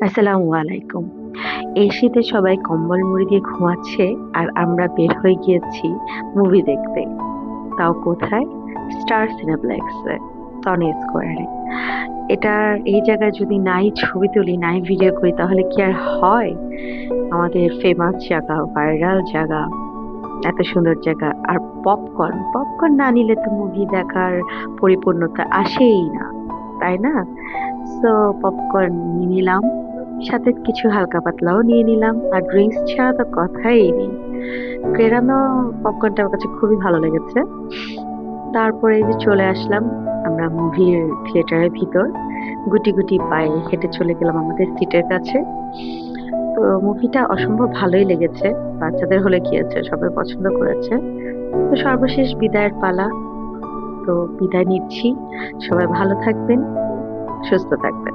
আসসালামু আলাইকুম। এই শীতে সবাই কম্বল মুড়ি দিয়ে ঘুমাচ্ছে আর আমরা বের হয়ে গিয়েছি মুভি দেখতে। তাও কোথায়? স্টার সিনেপ্লেক্সে, টনি স্কোয়ারে। এই জায়গায় যদি নাই ছবি তুলি, নাই ভিডিও করি তাহলে কি আর হয়? আমাদের ফেমাস জায়গা, ভাইরাল জায়গা, এত সুন্দর জায়গা। আর পপকর্ন, পপকর্ন না নিলে তো মুভি দেখার পরিপূর্ণতা আসেই না, তাই না? সো পপকর্ন নিয়ে নিলাম, সাথে কিছু হালকা পাতলাও নিয়ে নিলাম, আর ড্রিঙ্কস ছাড়া তো কথাই নেই। কেরানো পপকর্নটা আমার কাছে খুবই ভালো লেগেছে। তারপরে এই যে চলে আসলাম আমরা মুভির থিয়েটারের ভিতর। গুটি গুটি পায়ে হেঁটে চলে গেলাম আমাদের সিটের কাছে। তো মুভিটা অসম্ভব ভালোই লেগেছে। বাচ্চাদের হলে কি আছে, সবাই পছন্দ করেছে। তো সর্বশেষ বিদায়ের পালা। তো বিদায় নিচ্ছি। সবাই ভালো থাকবেন, সুস্থ থাকবেন।